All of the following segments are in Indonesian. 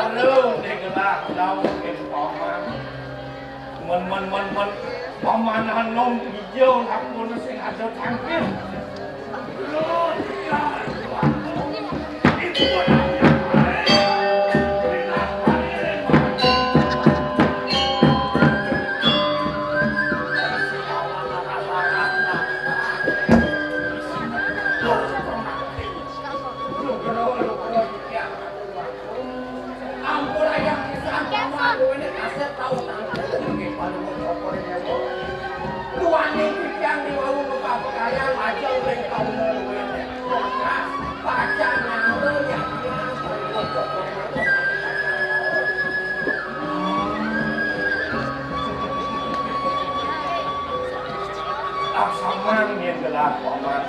sarung digelah daun paman men pamanan nom hijau lamun sing ada tangkir Aksaman yang gelap paman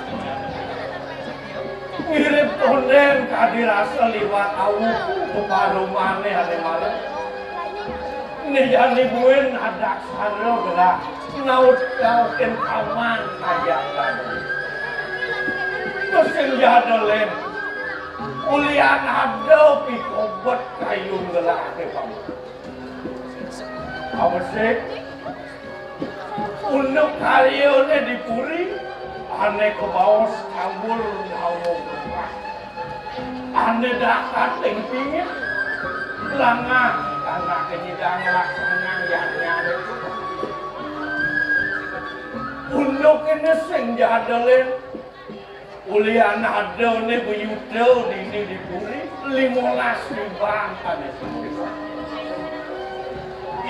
mirip tonden kadirasa liwat awu keparu maneh ane malam ini jani buin ada saro gelap naut-nautin aman ajakan mesin jadolen ulian ada pikobot kayung gelap ke paman awasik untuk karyone dipuri ane ke bawah tambul ngawung ane dakat yang pingin langah karena kenyidang laksanang yang untuk ini sing jadolin ulian ada ini buyudel ini dipuri 15 ribuan ane sendiri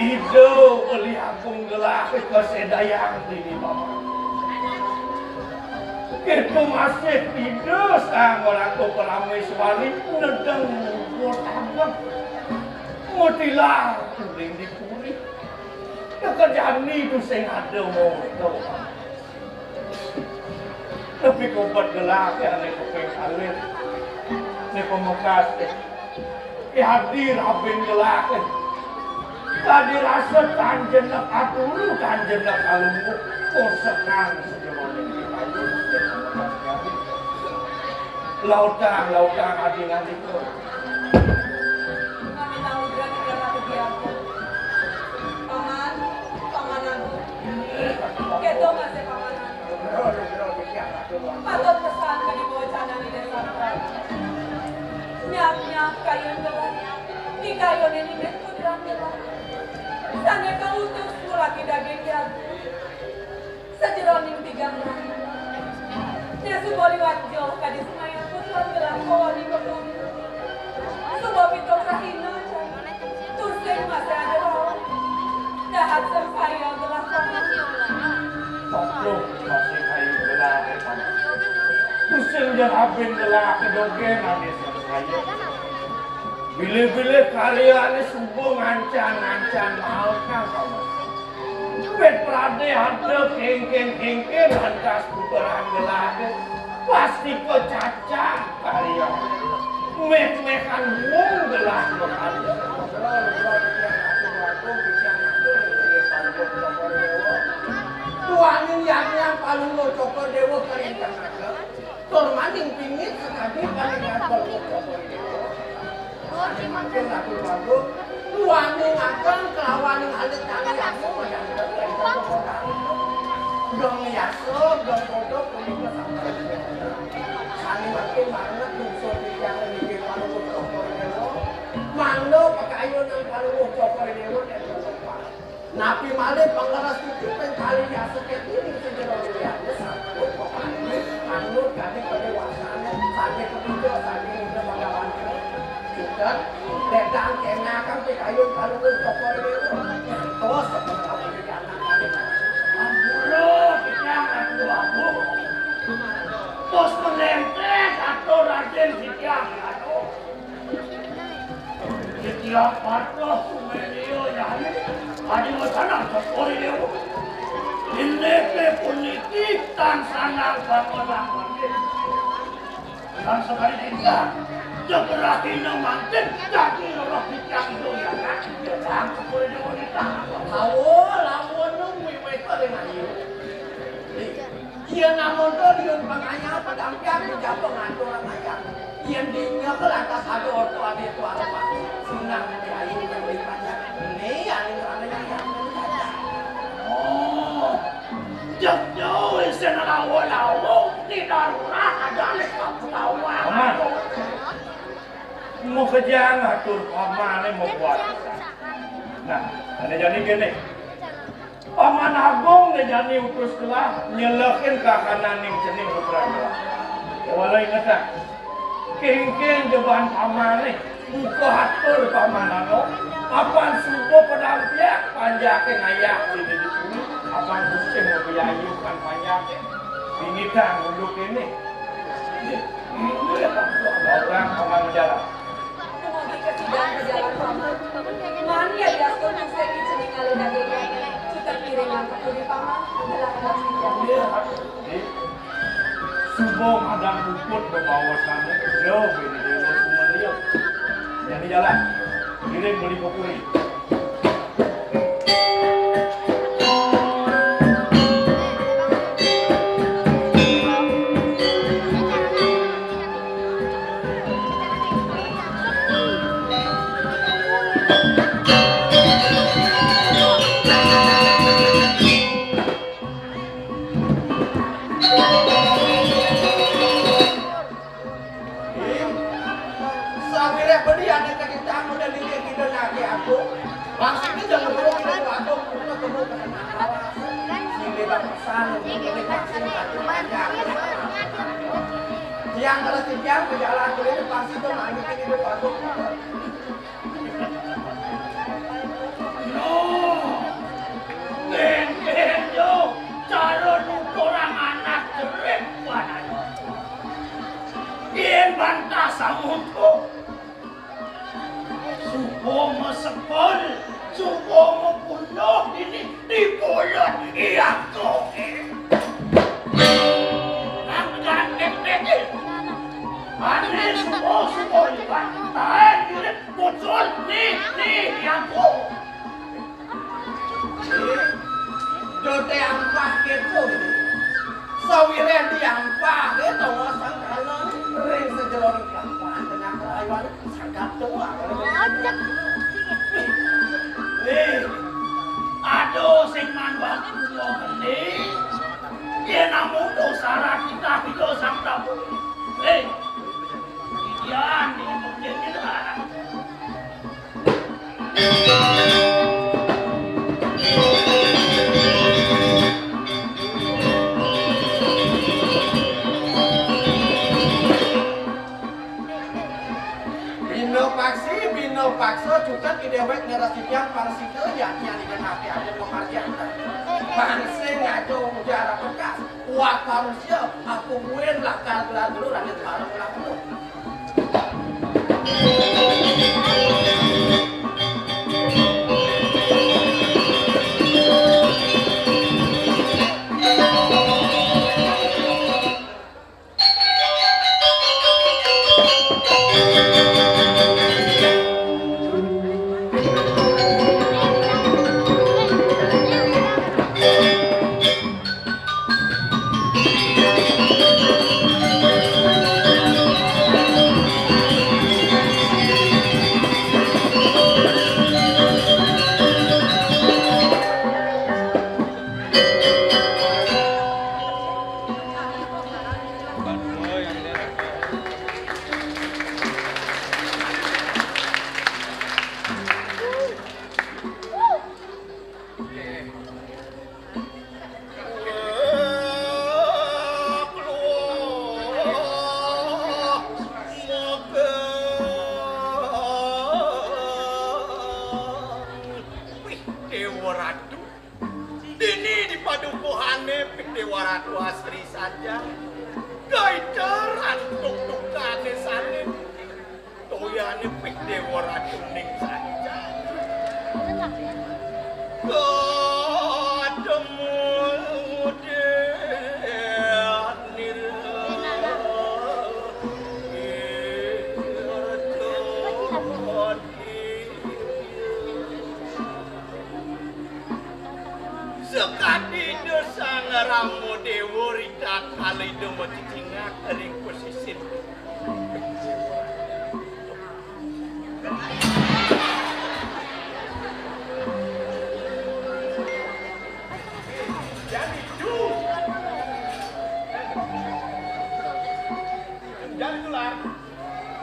Ido oleh agung gelah kesedayang ini mama. Itu masih tidur sang orang tu Parameswari nedang botabang mutilah kuring dipuri. Kerjaan itu sing ada mau tahu. Tapi kobat gelah yang ni kopeng alir, ni pemekas, hadir abin gelah. Tadi rasa tanjenak atulu tanjenak alumbu kosekan sejeroning dikayu lautang adingan itu kami tahu berarti karena kegiatan paman aku keto masih paman aku patut pesan ke di bocana di desa nyak kayon gelar di kayon ini kudrang gelar sana kau utus mulaki daging jago sejeroning tigang nya suboli wajo kadi semaya putuan gelah kawali kebun subo pitong rahina turseng masih ada lawan dahat sempaya gelah paman Toplok masih kayu gelah turseng jarabin gelah kedogen ane sempaya Bila-bila kalian subuh ngancan maut kan kamu. Bet prade ada kengkeng lantas putaran gelade. Pasti kau caca kalian. Mek-mekan wong gelah makan. Tuanin yang paling lo cokor dewa kalian kata. Tormaning pingin sekali kalian ngapal cokor dewa. Makin lagu-lagu tuane ngakan kelawan alit kali aku yang dong yaso dong kodok punika sampai sani makin marna tuso yang iki palu cokor dewa manglo pakayon nang palu cokor dewa napi malih panglaras itu pen kali yaso ketini sejero ya satu pokoknya manglo kali pada wasane sampai ketiga sampai udah bagawan dan dedang kena kan kayu kalau cokor itu terus seperti di kanan kali ambulo kita aku bos menempel atau raden setiap atau sumelio yani ada macam cokor itu ini politik dan sanang bangunan dan sekali tidak Jeperahin ng mantin, dati orang bicara itu ya kan? Jangan boleh wanita. Lawan nung may dengan iyo. Iya namun tuh dia makanya pada ampiak dijatuh ngantor orang ayam. Iya dinya ke lantas ada orto ada itu apa? nang kayu yang dipanjang ini aneh yang Oh, jauh-jauh sana lawo-lawo di darurat ada kamu tahu aman. Mau kerja ngatur paman mau buat. Nah, ada jadi gini. Paman Agung jadi utus kelah nyelekin ke kanan ning cening beberapa. Walau ingat king depan paman nih buka hatur paman Agung. Apaan subuh pedampiak panjakin ayak di sini. Apaan kucing mau biayukan panjakin. Bingitan duduk ini. Ini orang paman jalan. Kesidang ke jalan paman. Mania diatur yang saya cening alih dagingnya. Kita piringan ke kiri paman. Gelap-gelap sidang. Subuh madang bukut berbawa sana. Jauh ini dewa semua dia. Jadi jalan. Kirim beli kokuri. Yang kalau sejam ke jalan kulit pasti itu mandi ini berpatuk. Yo, calon orang anak jerek pananya. Ien bantah samuntu. Supo mesepol, supo membunuh ini di bulan iya koke. Ane supo dibantai diri bocor nih yang ku. Jote ampah gitu. Sawiren diampah gitu sang kalon ring sejelon kelakuan dengan kelakuan sangat tua. Aduh sing manbang kulo geni. Dia namun dosa kita dosa tabu. Yan, ini kita. Bino paksa juga kidewek ngerasipiang parsike yaknya dengan hati ada pemarjaan. Bangsa ngaco jarak bekas. Wakar siap aku muen lakar gelar dulu lanjut bareng laku. Jangan tular.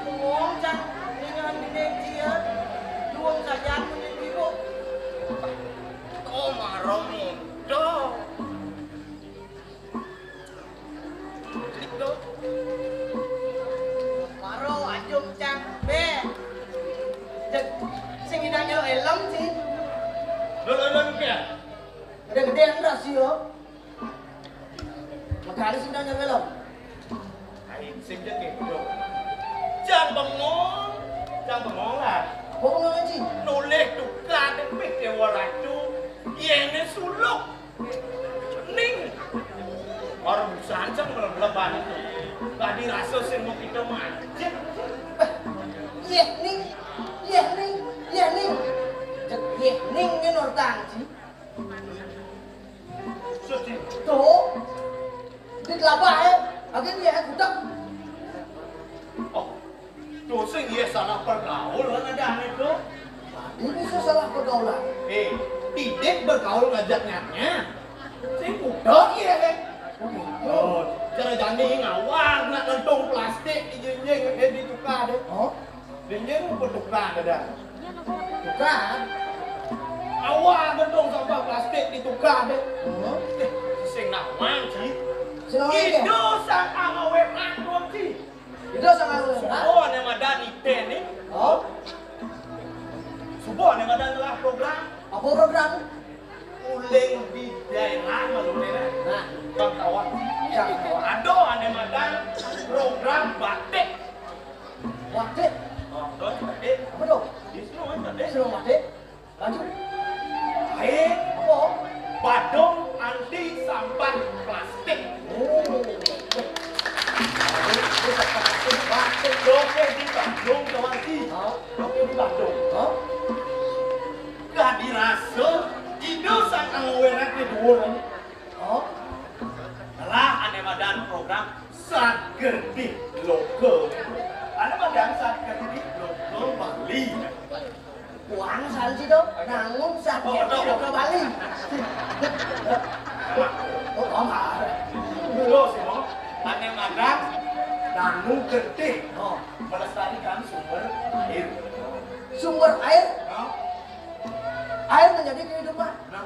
Ngomong cang dengan dia luang saja punya ibu. Oh marong muda. Itu. Maro ajum cang be. Dek sing idanya elong sih. Lolo kia. Ada gedean rasio. Makanya sing idanya elong. Aing sing jadi bro. Jangan bengong lah. Kok ngomong sih? Nulis tukar dan pikir waraju. Ini suluk. Ning. Orang sancang berleban itu. Tadi rasa sing mau kita macet. Iya ning. Cek iya ning ni nortang sih. Suci. Tuh. Di kelapa agen dia kudak. Oh. Tuh sing dia salah pergaul kan ada aneh tuh. Dia bisa salah pergaulan. Tidak bergaul ngajaknya. Sing kudak ya kan. Oh, cara jani ngawang nak nentong plastik di jenjeng ditukar deh. Oh, Jenjeng bertukar ada. tukar. Awang nentong sampah plastik ditukar deh. Oh, Sing nawang sih. senang aja. Itu sang awe akom sih. Itu sama lu. Subuh ane madan ite nih. Oh, Subuh ane madan telah program apa program? uling di daerah malumena. Nah, Bang kawan. Ado ane madan program batik. waktu. Oh, tuh batik. Apa dong? Di sini kan batik. Senang mati. Lanjut. Air Apa? badung anti sampah plastik. Oh, waktu. Doke di Bandung kawan sih. Oh, Doke di Bandung. oh, Kadirasa itu sang angwenak di dhuwur. oh. Lah ane madan program Sagerdi Logo. Ane madan Sagerdi Logo Bali. Uang sal sih dong. Nangun sakit ke Bali. Oh, omar. Dulu sih mau ane madan Danu Gede. Oh, Melestarikan sumber air. sumber air. Nah, Air menjadi kehidupan. nah,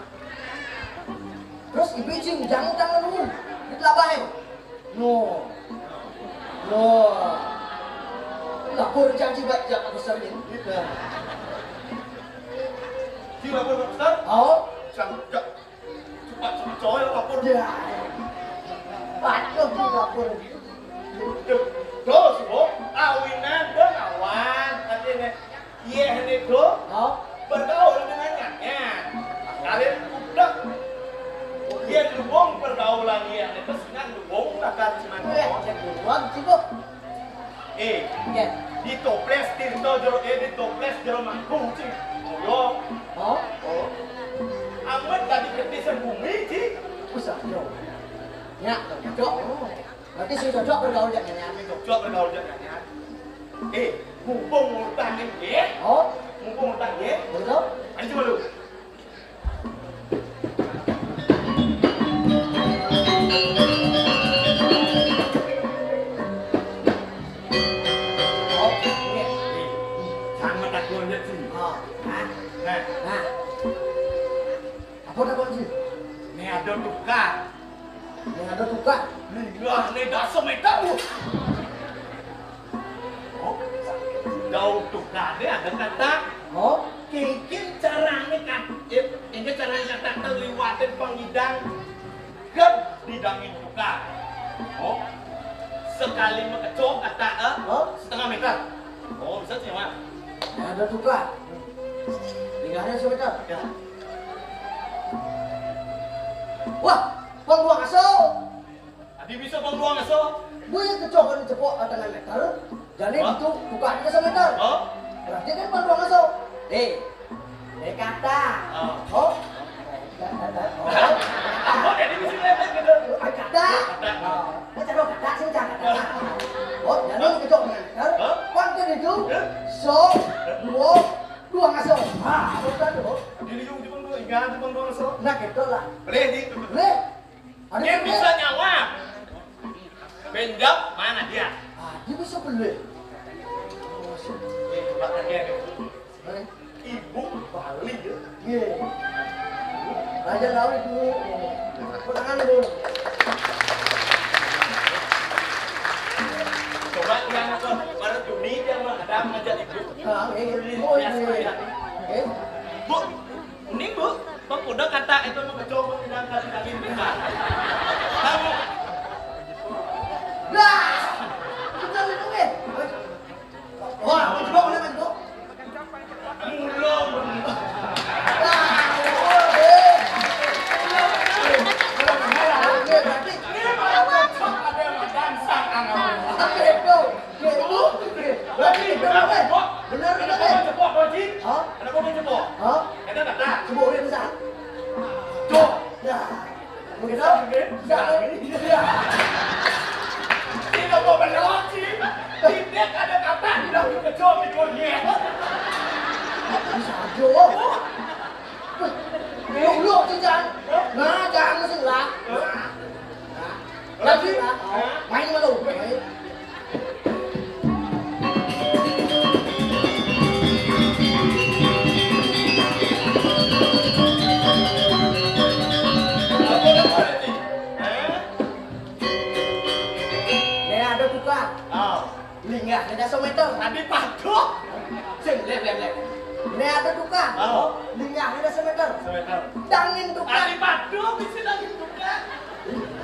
Terus ibijing jangan lu di telabai. No. Lapor janji baca besar ini. di lapor besar. Oh, Cepat coy lapor. ya. Baca di lapor. Terus bu, awinan dong awan, katanya, iya nih do, Oh, bergaul dengan nyanya. Kalian udah, dia dukung pergaulan dia, nih pesanan dukung akan cuman ya, cek uang sibuk. Ya. di toples ditoples jero mangkung sih, yo, Oh, amat tadi ketisan bumi sih, usah yo. Ya, cocok. Berarti sih cocok bergaul dengan nyanya. cocok bergaul dengan nyanya. Mumpung utang ini, Oh, mumpung utang ini, betul. ayo coba lu. Oh, iya. Sama tak boleh sih. Oh, nah, Nah, nah. Apa dah kunci? ini ada tukar. Yang ada tukar. Wah, ini dah semeter. Oh, jauh tukar dia ada kata. Oh, Mungkin caranya kan, ini caranya kata terliwatin pengidang kan didangin tukar. Oh, sekali mengecok kata setengah meter. Oh, bisa sih mas. yang ada tukar. Tinggalnya sebentar. Ya. Wah, pengbuang aso. Adi bisa pengbuang aso. Gue yang kecokan cepok tengah meter. Jadi Wah. itu tukarnya semeter. Oh, Berarti kan pengbuang aso. Kata. oh. Oh. Oh, jadi bisa lewat gitu. Kata. Oh, kata sih jangan kata. Oh, jadi kecok tengah meter. Hah? Kuantum itu so dua aso. Ah, bukan tuh. Jadi yung jepang tuh, ingat jepang tuh aso. Nah, gitu lah. Boleh di. Le, ada Dia yang bisa nyawa. Benjam mana dia? Dia bisa beli. Ibu Bali ya. Iya. Raja Laut itu. Tangan dulu. Coba yang apa? Baru Juni dia mah ada ngajak ibu. Bu, ini bu, udah kata itu mau kecoba tidak kasih lagi nikah. Kamu, Lah, betul itu kan? Wah, coba boleh bantu? mulung. Berarti Ini malah cocok ada yang dansang angan. Berarti benar kan? Benar Ada kan? apa cepok Roji? Hah? Ada apa cepok? Hah? Ada tak tak? Coba boleh besar? Cok. Ya. Begitu? Jangan. Tidak mau belok sih. Tidak ada kata tidak mau kecoba videonya. Bisa aja. Lu chứ jangan. Nah, jangan sih lah. Lagi lah. Main sama lu. Nè, ada tukang. Linggah, ada 100 meter. Tadi paduk. Sing, lep. Nè, ada tukang. Linggah, ada 100 meter. Dangin tukang. Tadi paduk bisa lagi tukang.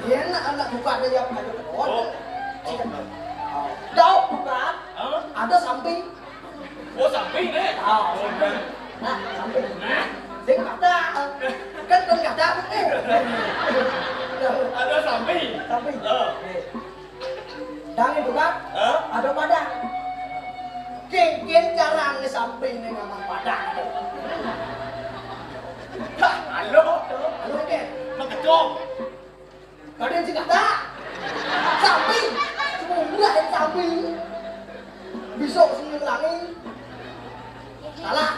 Enak anak tukang ada yang ada kedon. Đâu tukang. Ada samping. Oh samping deh. Nah, samping. Sing kata. Kan kata eh. Ada samping. Samping. Dangin tukang. Ada padang. Kengken jarang di samping ni ngamang padang. Halo. Halo ke? Makacom. Kalian sih kata. Samping. Semua yang samping. Besok sini ulangi. Salah.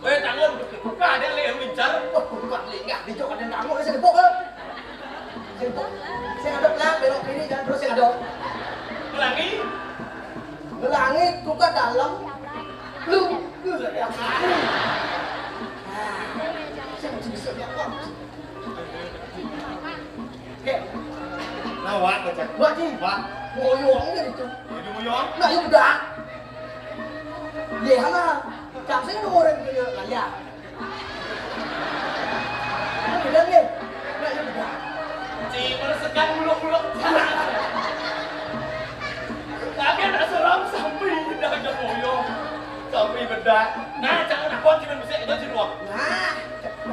Weh tangan buka ada yang wincar. Oh, bukan linggah. Dijok ada yang kamu. Saya depok ke. Saya depok. Saya ngadep lah. Belok kiri dan terus saya ngadep. Ulangi. Langit buka dalam. Lu. Saya masih bisa lihat kok. Oke. Nawak baca. Buat sih. Wah. Ngoyong gitu. Ini muyong. Nah, ya udah. Ya, mana? Cảm thấy nó ngồi đây là nhà. Nó phải lên đi. Lại cho mình. Ci mereskan muluk-muluk. Tapi ada seram samping dah ke muyong. Samping bedak. Nah, jangan apa cuma bisa itu di ruang. Nah.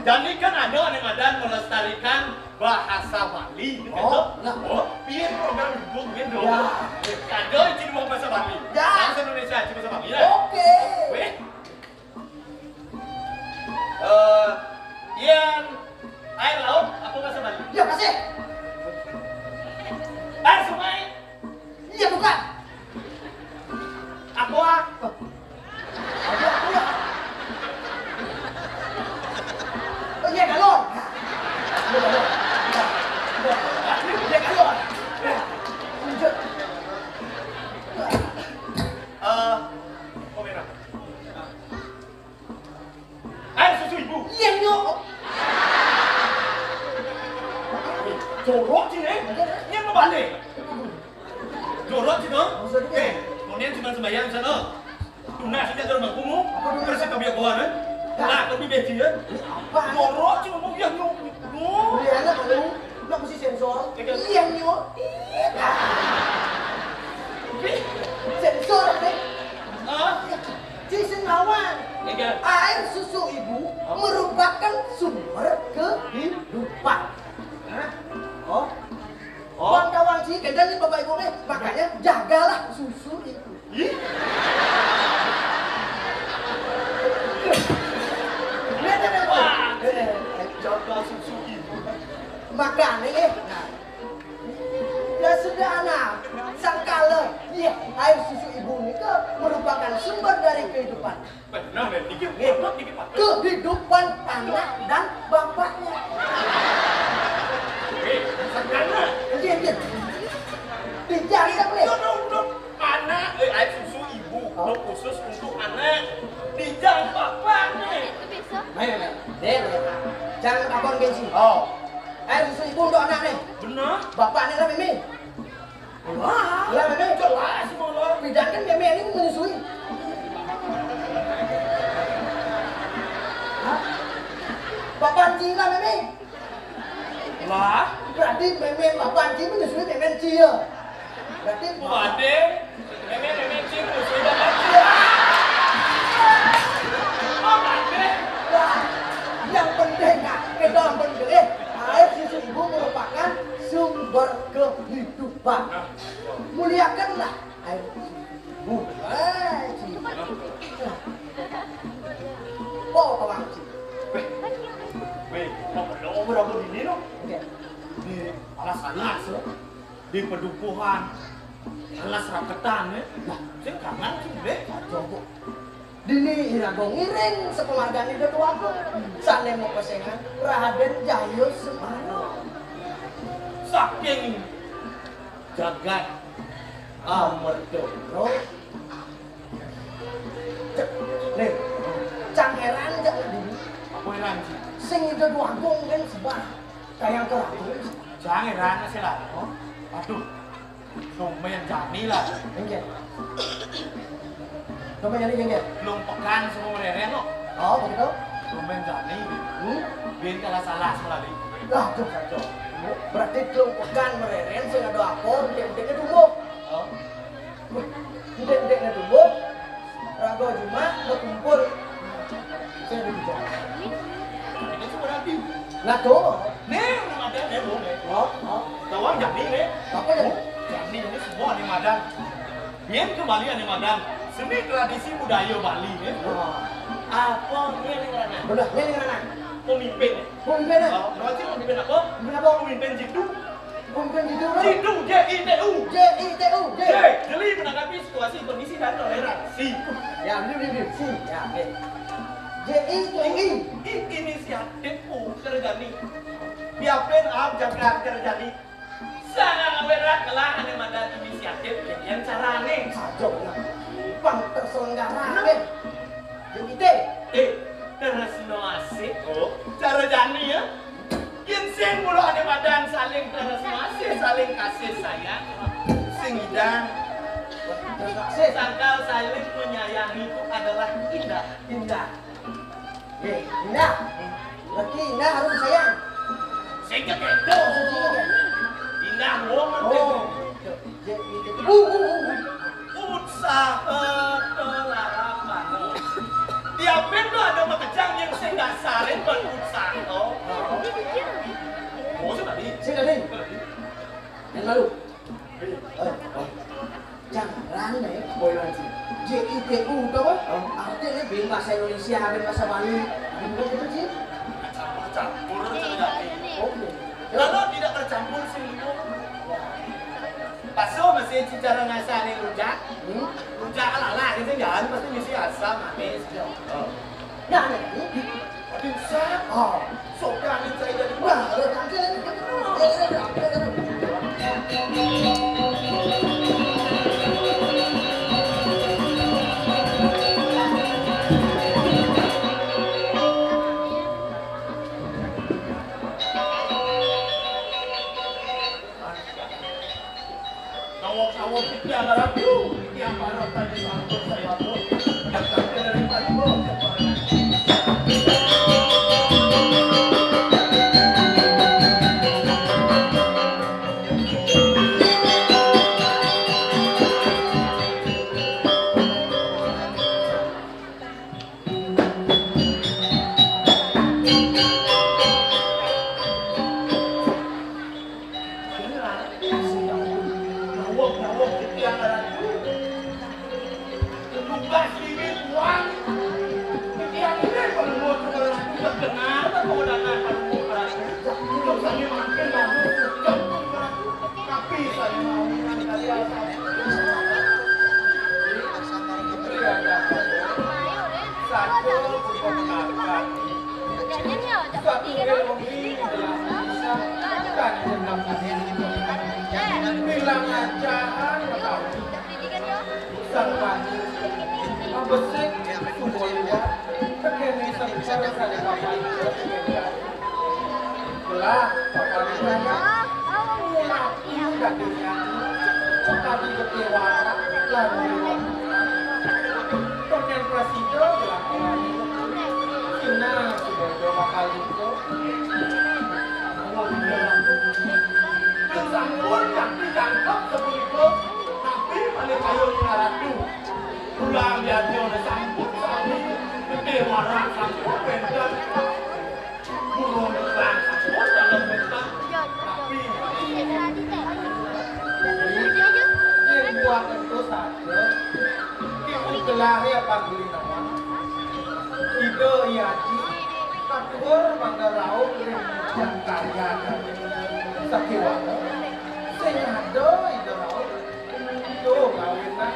Jadi kan ada yang melestarikan bahasa Bali gitu. Nah. Biar program ibu gitu. Ya. Ada yang jadi bahasa Bali. Ya. Bahasa Indonesia cuma bahasa Bali. Oke. Weh. Yang air laut apa bahasa Bali? Ya, kasih. Air sungai Iya, bukan. aqua. Ada aku ya. Oh, iya, galon. Iya, galon. Iya, galon. Tunjuk. Oh merah. Air susu ibu. Iya, nyok. Jorok sih nih. Ini mau balik. Jorok sih dong. Oke. Kemudian cuma sembahyang sana. Tuna saja terus bangkumu. Terus kita biar kawan kan. Nah, lebih beci ya. Apa? Jorok cuma mau biar nyok. Beli anak kalau nggak mesti sensor. Iya, nyok. Sensor deh. Jason lawan. Air susu ibu merupakan sumber kehidupan. Oh, kawan-kawan sih, kadang nih bapak ibu nih, makanya jagalah susu ibu. Lihat. Jaga susu ibu. Makanya ya sudah anak, sangkala, iya air susu ibu ini merupakan sumber dari kehidupan. Benar, dikit pak. Kehidupan anak dan bapaknya. Sekarang. Dijaga boleh. Lo khusus untuk anak. Dijang bapak nih. Main. Deh. Jangan takon gengsi. Oh, Air susu ibu untuk anak nih. benar. Bapaknya lah Mimi. Wah, Lah Mimi. jelas malah. Bidang kan Mimi ini menyusui. Hah? Bapak Anji lah Mimi. Lah, Berarti Mimi Bapak Anji menyusui Mimi Cia. Berarti Wade, meme cing musuh bapak dia. Oh, Wade. Wah, yang penting kak, kita yang penting air susu ibu merupakan sumber kehidupan. Muliakanlah air susu ibu. Oh, kawan Ci. Weh, mau berapa ini no? Oke. Di alas-alas lo, di pedukuhan, alas raketan ya. Nah, saya kangen sih deh. Jompo. Dini irago ngiring sepemargani de tuaku. Sane mau pesengan Raden Jaya Semana. Saking jagat Amerdono. Nih, cangeran jangan dini. Apa yang lanjut? Sing itu tuaku kan sebah. Kayak keraton. Jangan rana sih lah. Aduh, lumayan jani lah. Enggak. Coba jadi enggak? Belum pekan semua mereren lo. Oh, begitu. Lumayan jani. Biar kalah salah sekali. Lah, tuh kacau. Berarti kelumpukan mereren sing ada apa, ndek-ndeknya tumbuk. Oh, Ndek-ndeknya tumbuk. Rago cuma berkumpul. Saya ada bicara. ini cuma nanti. Lah tuh. Nih, ada nih bu. Oh. Tawang jani nih. Apa ya? Jani ini semua di Madan. Yang kembali di Madan. Seni tradisi budaya Bali nih. Oh. Apa nih yang mana? Benar, ini mana? Pemimpin. Pemimpin ya? Oh, nanti pemimpin apa? Pemimpin apa? Pemimpin jitu. Pemimpin gitu kan? Jitu, J-I-T-U. J-I-T-U. J, jeli menanggapi situasi kondisi dan toleransi. Ya, ini. Si, ya, oke. J-I-T-U. Inisiatif kerjani. Biapin jagat kerjani. Sana ngawerat kelah ane Madan inisiatif yang carane. Kacau ya. Pang terselenggara kan? J-I-T. Terus no asik. Oh, cara jani ya. Insing mulu ane Madan saling terus no asik, saling kasih sayang. Sing idang. Sangkal saling menyayangi itu adalah indah. Indah. Indah. Laki indah harus sayang. Singkat Oh, itu. sini kan? Indah woman Oh. J-I-T-U. Usaha telarapan. Tiapin tuh ada makejang yang saya dasarin buat usaha. Oh, sudah di. Sini nih. Yang lalu. Jangan nih, boy lagi. J-I-T-U tau kan? Artinya bin bahasa Indonesia, bin bahasa Bali. Bin bahasa itu sih. Campur terjadi. Oke. Kalau tidak tercampur sih itu. Paso masih cara ngasarin rujak. Rujak ala-ala itu jangan pasti mesti asam manis. Nah, ini. Bisa. Oh. Sokan itu saya jadi. Wah, ada tangkil ini. Awak-awak itu yang ragu, yang barat tadi langsung saya buat. Datang dari tadi Bilang aja, sang lah pokoknya dagingnya tadi kecewa lalu konsentrasi itu dilakukan Cina sudah berapa kali itu kesambut yang ditangkap seperti itu tapi pada kayu ratu pulang dia oleh sambut kami gede marah sambut pentas burung terbang sambut dalam pentas tapi yang buat itu saja kita gelari apa beli nama ide iaji katur mandarau yang karya sakiwana senado ide rau itu kawinnya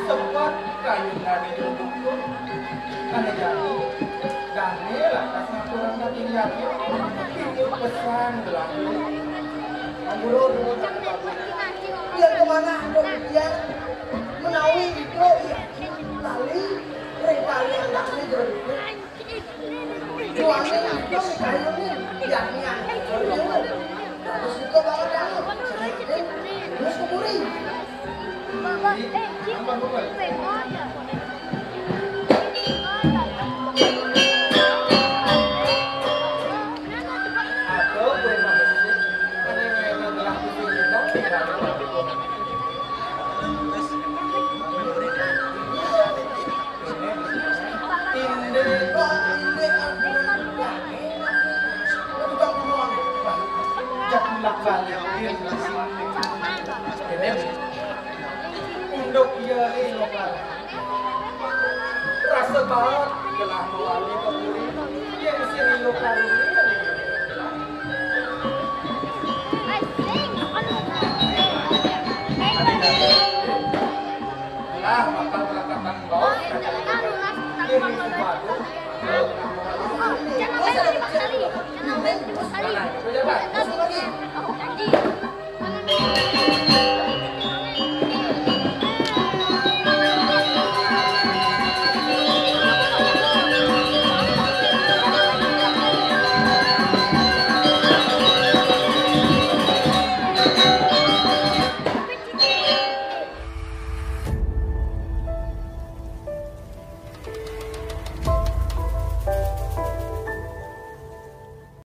sempat kawinnya di dudukku karena jadi dane lah kasih kurang dari lagi itu pesan berlaku Guru dia kemana dia menawi itu ya tali rekali yang kami berdua jualnya itu kayaknya yaknya terus itu bawa dalam terus keburi apa bukan untuk ia lokal rasa banget telah melalui pemuri yang sini lokal ini lah bakal melakukan bos ini sepatu Jangan main lagi.